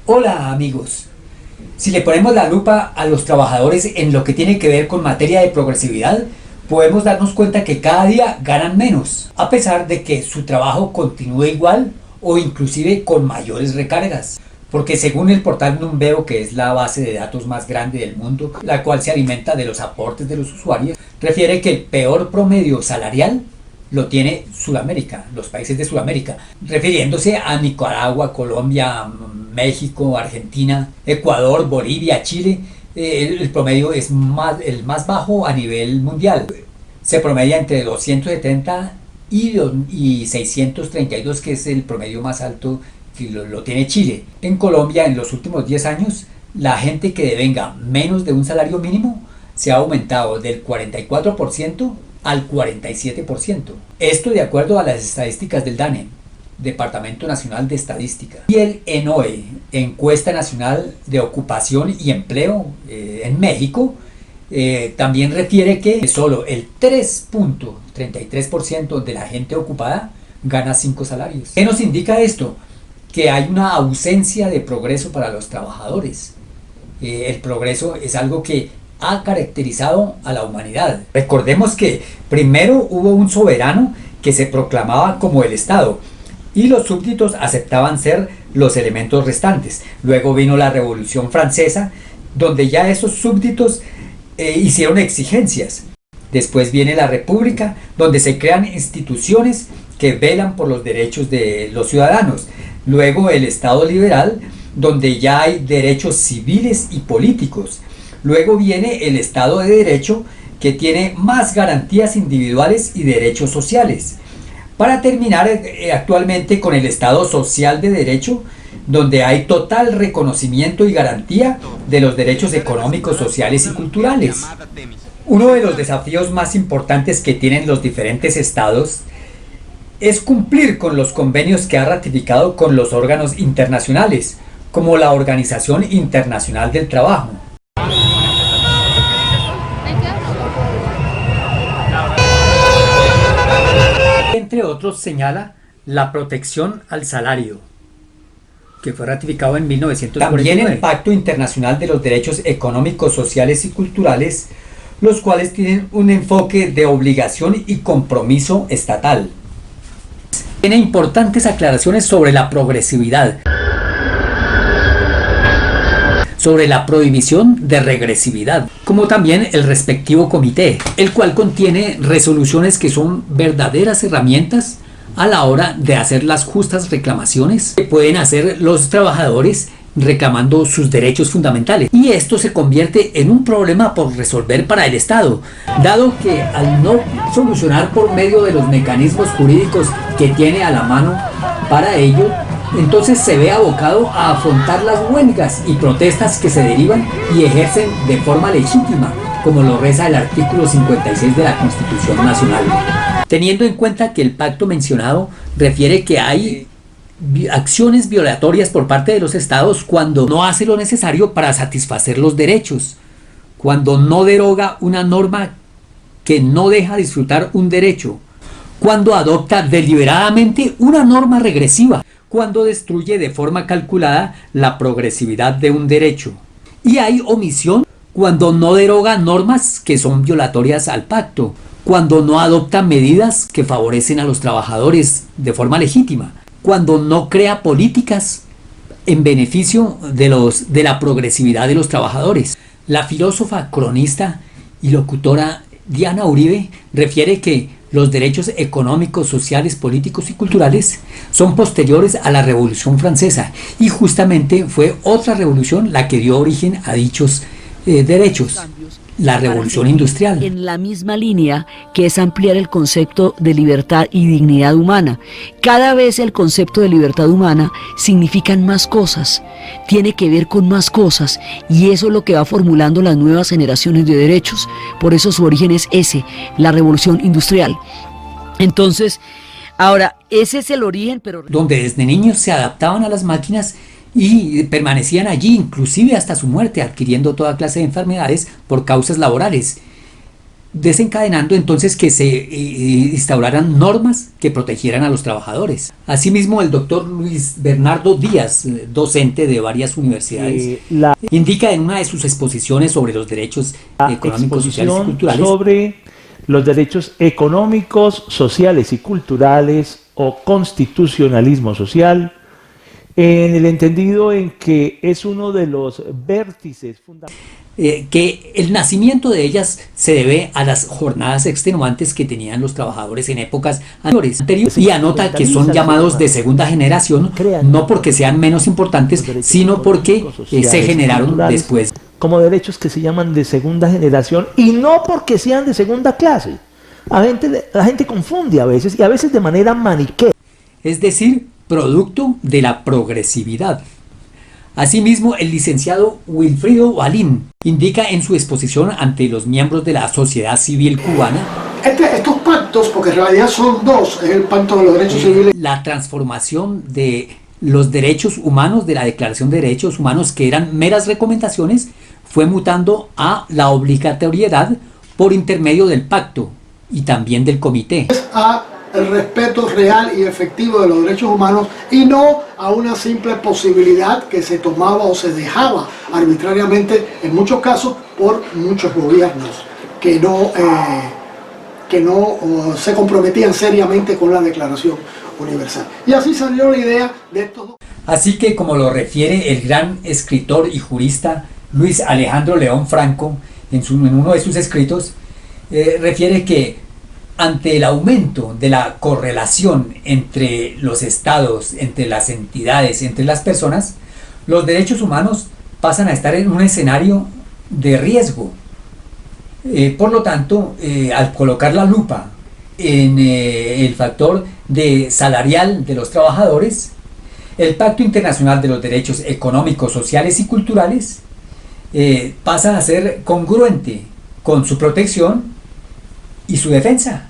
Hola amigos, si le ponemos la lupa a los trabajadores en lo que tiene que ver con materia de progresividad, podemos darnos cuenta que cada día ganan menos, a pesar de que su trabajo continúe igual o inclusive con mayores recargas. Porque según el portal Numbeo, que es la base de datos más grande del mundo, la cual se alimenta de los aportes de los usuarios, refiere que el peor promedio salarial lo tiene Sudamérica, los países de Sudamérica, refiriéndose a Nicaragua, Colombia, México, Argentina, Ecuador, Bolivia, Chile. El promedio es el más bajo a nivel mundial. Se promedia entre 270 y 632, que es el promedio más alto que lo tiene Chile. En Colombia, en los últimos 10 años, la gente que devenga menos de un salario mínimo se ha aumentado del 44% al 47%. Esto de acuerdo a las estadísticas del DANE, Departamento Nacional de Estadística. Y el ENOE, Encuesta Nacional de Ocupación y Empleo en México, también refiere que solo el 3.33% de la gente ocupada gana 5 salarios. ¿Qué nos indica esto? Que hay una ausencia de progreso para los trabajadores. El progreso es algo que ha caracterizado a la humanidad. Recordemos que primero hubo un soberano que se proclamaba como el Estado y los súbditos aceptaban ser los elementos restantes. Luego vino la Revolución Francesa, donde ya esos súbditos hicieron exigencias. Después viene la República, donde se crean instituciones que velan por los derechos de los ciudadanos. Luego el Estado liberal, donde ya hay derechos civiles y políticos. Luego viene el Estado de Derecho, que tiene más garantías individuales y derechos sociales. Para terminar actualmente con el Estado Social de Derecho, donde hay total reconocimiento y garantía de los derechos económicos, sociales y culturales. Uno de los desafíos más importantes que tienen los diferentes estados es cumplir con los convenios que ha ratificado con los órganos internacionales, como la Organización Internacional del Trabajo. Entre otros señala la protección al salario, que fue ratificado en 1949. También el Pacto Internacional de los Derechos Económicos, Sociales y Culturales, los cuales tienen un enfoque de obligación y compromiso estatal. Tiene importantes aclaraciones sobre la progresividad, sobre la prohibición de regresividad, como también el respectivo comité, el cual contiene resoluciones que son verdaderas herramientas a la hora de hacer las justas reclamaciones que pueden hacer los trabajadores reclamando sus derechos fundamentales. Y esto se convierte en un problema por resolver para el Estado, dado que al no solucionar por medio de los mecanismos jurídicos que tiene a la mano para ello, entonces se ve abocado a afrontar las huelgas y protestas que se derivan y ejercen de forma legítima, como lo reza el artículo 56 de la Constitución Nacional. Teniendo en cuenta que el pacto mencionado refiere que hay acciones violatorias por parte de los estados cuando no hace lo necesario para satisfacer los derechos, cuando no deroga una norma que no deja disfrutar un derecho, cuando adopta deliberadamente una norma regresiva, cuando destruye de forma calculada la progresividad de un derecho. Y hay omisión cuando no deroga normas que son violatorias al pacto, cuando no adopta medidas que favorecen a los trabajadores de forma legítima, cuando no crea políticas en beneficio de la progresividad de los trabajadores. La filósofa, cronista y locutora Diana Uribe refiere que los derechos económicos, sociales, políticos y culturales son posteriores a la Revolución Francesa y justamente fue otra revolución la que dio origen a dichos derechos, la Revolución Industrial. En la misma línea que es ampliar el concepto de libertad y dignidad humana. Cada vez el concepto de libertad humana significan más cosas, tiene que ver con más cosas y eso es lo que va formulando las nuevas generaciones de derechos. Por eso su origen es ese, la Revolución Industrial. Entonces, ahora, ese es el origen, pero donde desde niños se adaptaban a las máquinas y permanecían allí inclusive hasta su muerte, adquiriendo toda clase de enfermedades por causas laborales. desencadenando entonces que se instauraran normas que protegieran a los trabajadores. Asimismo, el doctor Luis Bernardo Díaz, docente de varias universidades, indica en una de sus exposiciones sobre los derechos económicos, sociales y culturales sobre los derechos económicos, sociales y culturales o constitucionalismo social, en el entendido en que es uno de los vértices fundamentales. Que el nacimiento de ellas se debe a las jornadas extenuantes que tenían los trabajadores en épocas anteriores, y anota que son llamados de segunda generación, no porque sean menos importantes, sino porque se generaron después. Como derechos que se llaman de segunda generación y no porque sean de segunda clase. La gente confunde a veces, y a veces de manera maniquea. Es decir, producto de la progresividad. Asimismo, el licenciado Wilfrido Balín indica en su exposición ante los miembros de la sociedad civil cubana estos pactos, porque en realidad son dos, es el pacto de los derechos civiles. La transformación de los derechos humanos, de la Declaración de Derechos Humanos, que eran meras recomendaciones, fue mutando a la obligatoriedad por intermedio del pacto y también del comité. A el respeto real y efectivo de los derechos humanos y no a una simple posibilidad que se tomaba o se dejaba arbitrariamente, en muchos casos, por muchos gobiernos que no se comprometían seriamente con la Declaración Universal. Y así salió la idea de estos dos. Así que, como lo refiere el gran escritor y jurista Luis Alejandro León Franco en uno de sus escritos, refiere que ante el aumento de la correlación entre los estados, entre las entidades, entre las personas, los derechos humanos pasan a estar en un escenario de riesgo. Por lo tanto, al colocar la lupa en el factor salarial de los trabajadores, el Pacto Internacional de los Derechos Económicos, Sociales y Culturales pasa a ser congruente con su protección y su defensa.